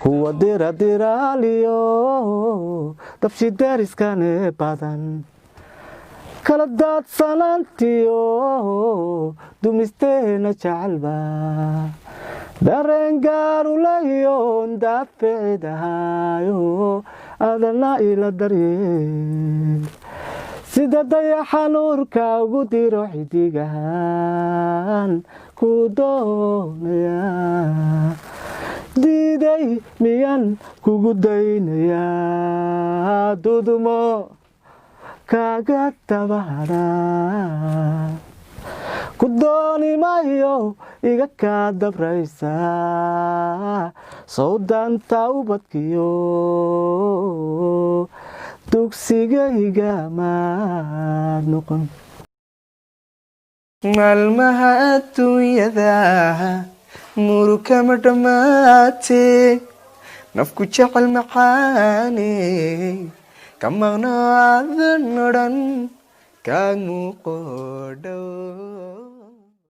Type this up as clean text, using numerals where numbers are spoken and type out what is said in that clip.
kuwa diradiraaliyo dabshi deriskane badan kala daadsanaantiyo dumisteena jecelba dareen gaarulayon daaficidahayo adana ila daryeel sida dayaxa nuurka ugu diro xidigahan ku doonaya diiday miyan kugu daynaya dudumo kaga tabahara ku dooni mayo iga kaa dabraysa sawdanta ubadkiyo dugsigayga maad noqon maalmaha adduunyada murukama dhammaatee nafku jecel macaane ka maqnaadan odhan kaag muuqo dhow